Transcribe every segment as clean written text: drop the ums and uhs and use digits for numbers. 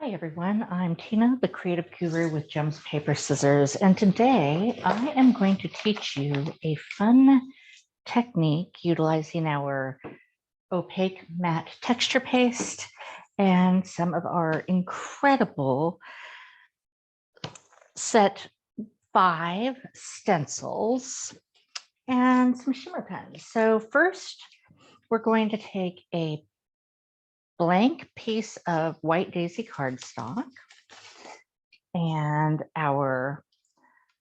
Hi everyone, I'm Tina, the creative guru with Gems, Paper, Scissors, and today I am going to teach you a fun technique utilizing our opaque matte texture paste and some of our incredible set 5 stencils and some shimmer pens. So first, we're going to take a blank piece of white daisy cardstock and our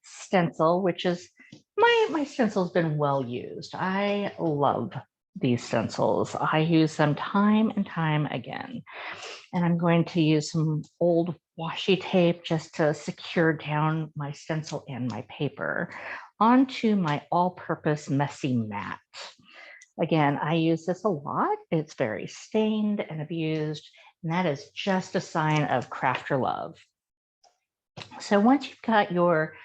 stencil, which is my stencil's been well used. I love these stencils. I use them time and time again. And I'm going to use some old washi tape just to secure down my stencil and my paper onto my all-purpose messy mat. Again, I use this a lot. It's very stained and abused, and that is just a sign of crafter love. So once you've got your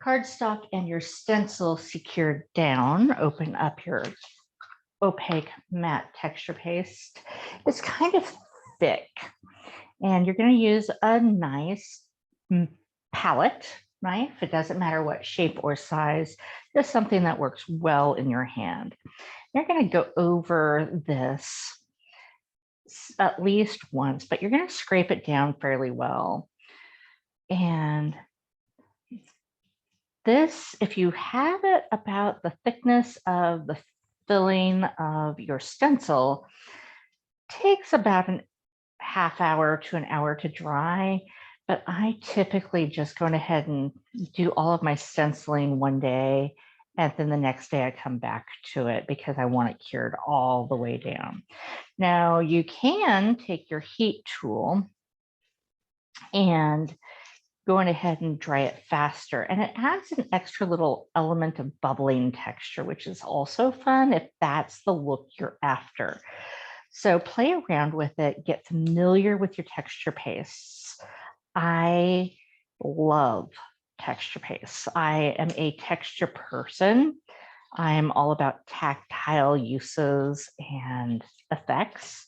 cardstock and your stencil secured down, open up your opaque matte texture paste. It's kind of thick, and you're going to use a nice palette knife. It doesn't matter what shape or size, just something that works well in your hand. You're going to go over this at least once, but you're going to scrape it down fairly well. And this, if you have it about the thickness of the filling of your stencil, takes about a half hour to an hour to dry. But I typically just go ahead and do all of my stenciling one day, and then the next day I come back to it because I want it cured all the way down. Now you can take your heat tool and going ahead and dry it faster. And it adds an extra little element of bubbling texture, which is also fun if that's the look you're after. So play around with it, get familiar with your texture pastes. I love texture pastes. I am a texture person. I'm all about tactile uses and effects.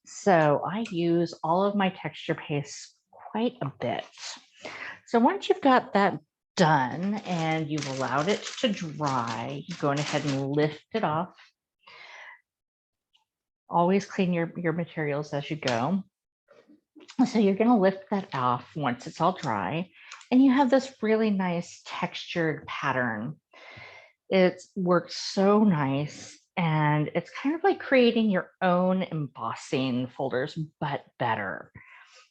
So I use all of my texture pastes quite a bit. So once you've got that done and you've allowed it to dry, you're going ahead and lift it off. Always clean your materials as you go. So you're going to lift that off once it's all dry, and you have this really nice textured pattern. It works so nice, and it's kind of like creating your own embossing folders, but better,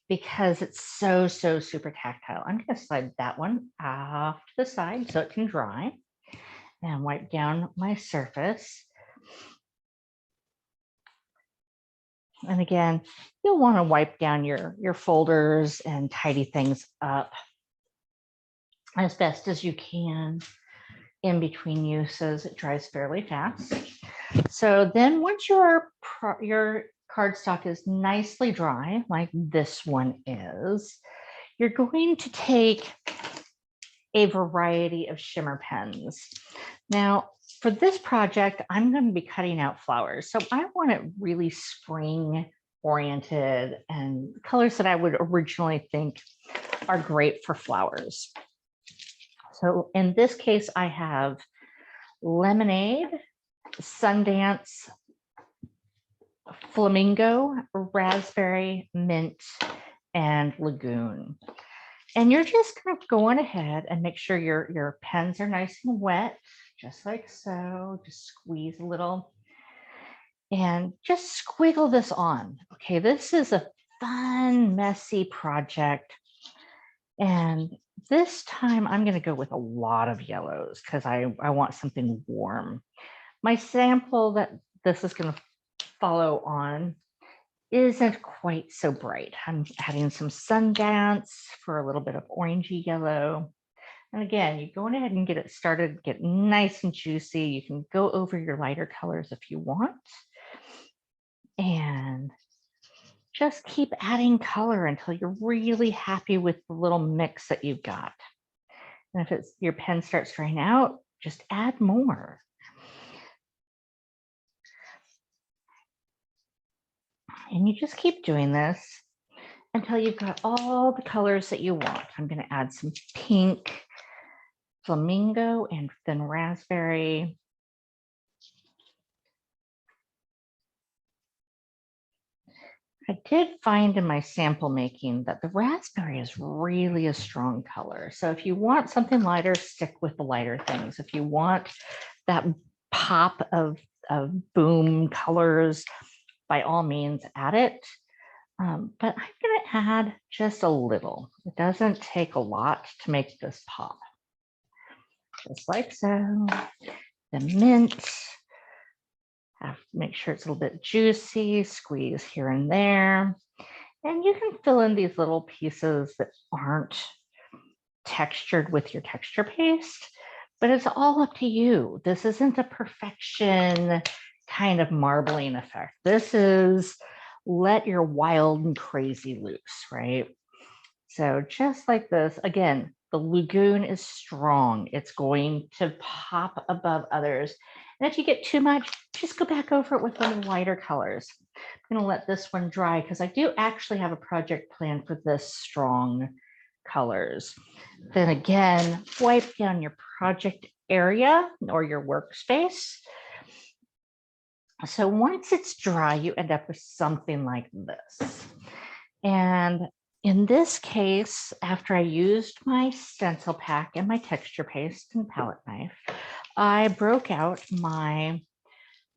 because it's so super tactile. I'm going to slide that one off to the side so it can dry and wipe down my surface. And again, you'll want to wipe down your folders and tidy things up as best as you can in between uses. It dries fairly fast. So then once your cardstock is nicely dry, like this one is, you're going to take a variety of shimmer pens. Now, for this project, I'm going to be cutting out flowers. So I want it really spring oriented and colors that I would originally think are great for flowers. So in this case, I have lemonade, Sundance, flamingo, raspberry, mint, and lagoon. And you're just kind of going ahead and make sure your pens are nice and wet, just like so. Just squeeze a little and just squiggle this on. Okay, this is a fun, messy project. And this time I'm going to go with a lot of yellows because I want something warm. My sample that this is going to follow on isn't quite so bright. I'm adding some Sundance for a little bit of orangey yellow. And again, you go ahead and get it started, get nice and juicy. You can go over your lighter colors if you want. And just keep adding color until you're really happy with the little mix that you've got. And if your pen starts drying out, just add more. And you just keep doing this. until you've got all the colors that you want. I'm going to add some pink, flamingo, and then raspberry. I did find in my sample making that the raspberry is really a strong color. So if you want something lighter, stick with the lighter things. If you want that pop of boom colors, by all means, add it. But I'm going to add just a little. It doesn't take a lot to make this pop. Just like so. The mint. Have to make sure it's a little bit juicy, squeeze here and there. And you can fill in these little pieces that aren't textured with your texture paste, but it's all up to you. This isn't a perfection kind of marbling effect. This is let your wild and crazy loose, right? So just like this, again, the lagoon is strong. It's going to pop above others. And if you get too much, just go back over it with one of the lighter colors. I'm going to let this one dry because I do actually have a project plan for this strong colors. Then again, wipe down your project area or your workspace. So once it's dry, you end up with something like this. And in this case, after I used my stencil pack and my texture paste and palette knife, I broke out my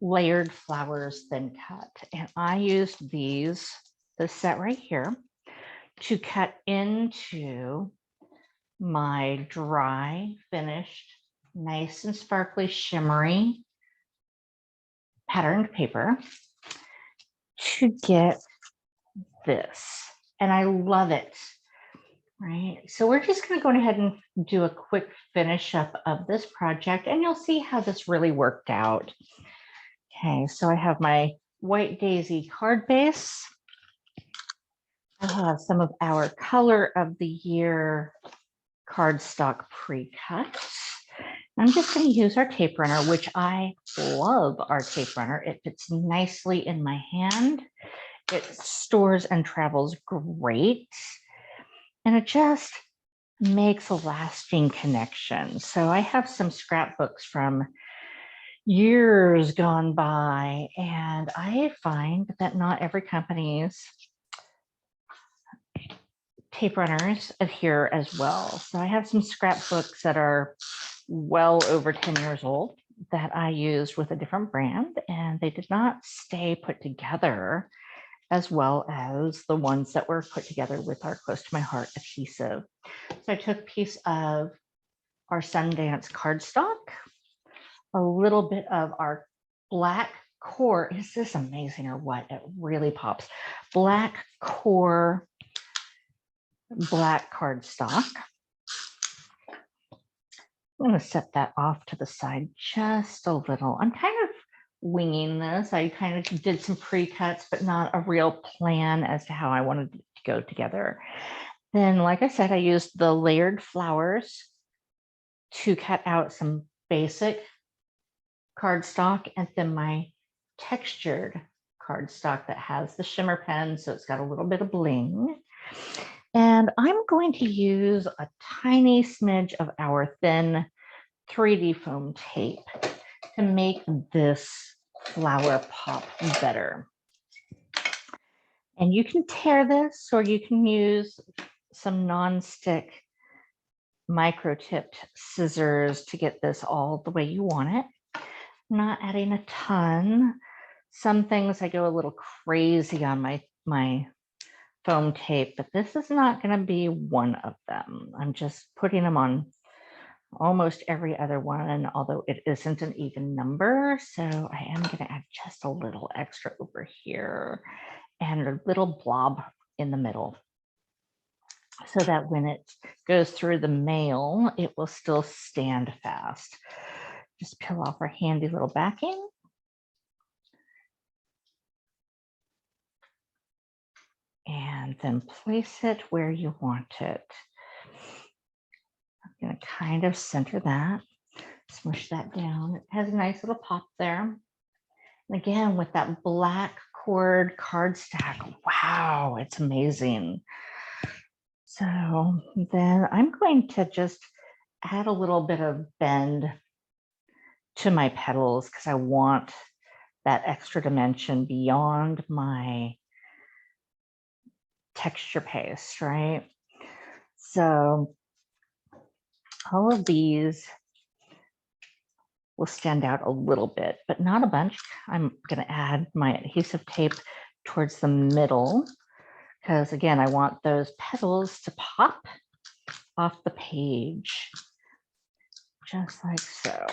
layered flowers thin cut. And I used this set right here, to cut into my dry, finished, nice and sparkly, shimmery patterned paper to get this. And I love it, right? So we're just going to go ahead and do a quick finish up of this project, and you'll see how this really worked out. Okay, so I have my white daisy card base. I have some of our color of the year cardstock pre-cut. I'm just going to use our tape runner, which I love our tape runner. It fits nicely in my hand. It stores and travels great. And it just makes a lasting connection. So I have some scrapbooks from years gone by, and I find that not every company's tape runners adhere as well. So I have some scrapbooks that are well over 10 years old that I used with a different brand, and they did not stay put together as well as the ones that were put together with our close to my heart adhesive. So I took a piece of our Sundance cardstock, a little bit of our black core. Is this amazing or what? It really pops. Black core, black cardstock. I'm going to set that off to the side just a little. I'm kind of winging this. I kind of did some pre-cuts, but not a real plan as to how I wanted it to go together. Then, like I said, I used the layered flowers to cut out some basic cardstock, and then my textured cardstock that has the shimmer pen, so it's got a little bit of bling. And I'm going to use a tiny smidge of our thin 3D foam tape to make this flower pop better. And you can tear this, or you can use some non-stick micro-tipped scissors to get this all the way you want it. I'm not adding a ton. Some things I go a little crazy on my foam tape, but this is not going to be one of them. I'm just putting them on almost every other one, although it isn't an even number. So I am going to add just a little extra over here and a little blob in the middle, so that when it goes through the mail, it will still stand fast. Just peel off our handy little backing. And then place it where you want it. I'm going to kind of center that, smush that down. It has a nice little pop there. And again, with that black cord cardstock. Wow, it's amazing. So then I'm going to just add a little bit of bend to my petals because I want that extra dimension beyond my texture paste, right? So all of these will stand out a little bit, but not a bunch. I'm going to add my adhesive tape towards the middle because, again, I want those petals to pop off the page, just like so.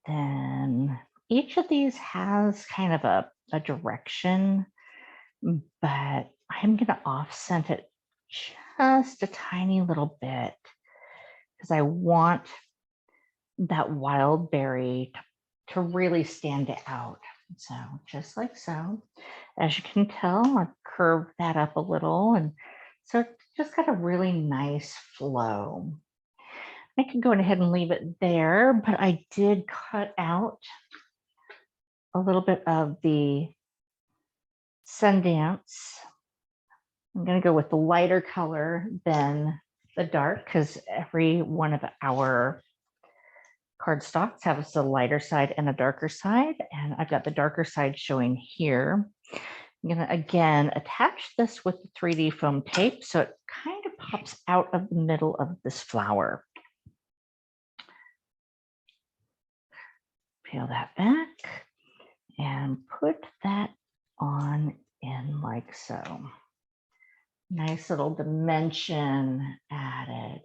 Then each of these has kind of a direction, but I'm going to offset it just a tiny little bit because I want that wild berry to really stand out. So just like so, as you can tell, I've curved that up a little. And so it's just got a really nice flow. I could go ahead and leave it there, but I did cut out a little bit of the Sundance. I'm going to go with the lighter color than the dark because every one of our cardstocks has a lighter side and a darker side, and I've got the darker side showing here. I'm going to again attach this with the 3D foam tape so it kind of pops out of the middle of this flower. Peel that back and put that on in like so. Nice little dimension added.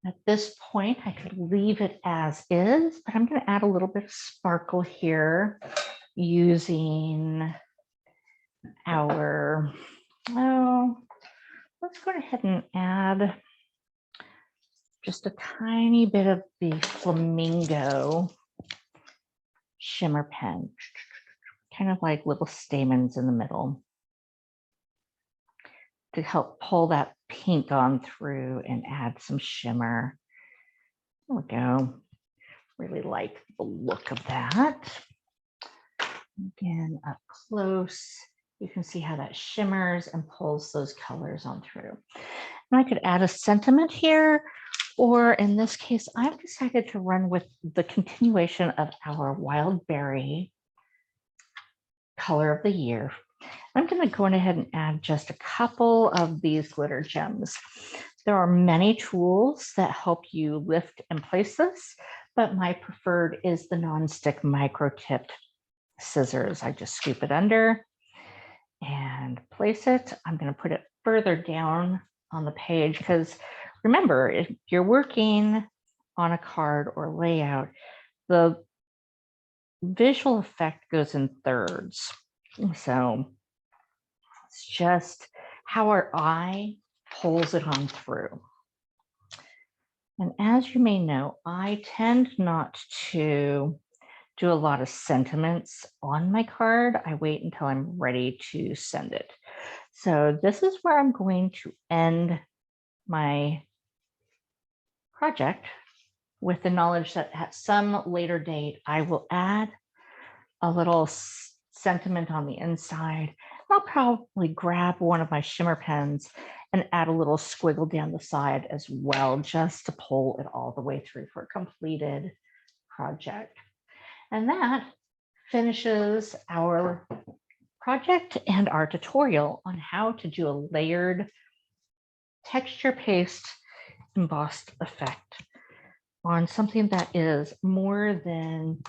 At this point, I could leave it as is, but I'm going to add a little bit of sparkle here using our, let's go ahead and add just a tiny bit of the flamingo shimmer pen, kind of like little stamens in the middle to help pull that pink on through and add some shimmer. There we go. Really like the look of that. Again, up close, you can see how that shimmers and pulls those colors on through. And I could add a sentiment here, or in this case, I've decided to run with the continuation of our wild berry color of the year. I'm going to go ahead and add just a couple of these glitter gems. There are many tools that help you lift and place this, but my preferred is the non-stick micro-tipped scissors. I just scoop it under and place it. I'm going to put it further down on the page because remember, if you're working on a card or layout, the visual effect goes in thirds. So it's just how our eye pulls it on through. And as you may know, I tend not to do a lot of sentiments on my card. I wait until I'm ready to send it. So this is where I'm going to end my project with the knowledge that at some later date, I will add a little sentiment on the inside. I'll probably grab one of my shimmer pens and add a little squiggle down the side as well, just to pull it all the way through for a completed project. And that finishes our project and our tutorial on how to do a layered texture paste embossed effect on something that is more than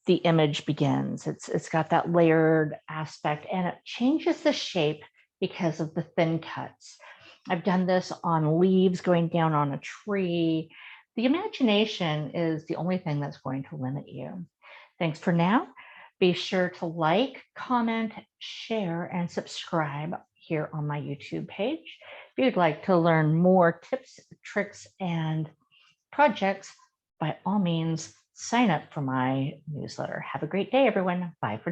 the image begins. It's got that layered aspect and it changes the shape because of the thin cuts. I've done this on leaves going down on a tree. The imagination is the only thing that's going to limit you. Thanks for now. Be sure to like, comment, share, and subscribe here on my YouTube page. If you'd like to learn more tips, tricks, and projects, by all means, sign up for my newsletter. Have a great day, everyone. Bye for now.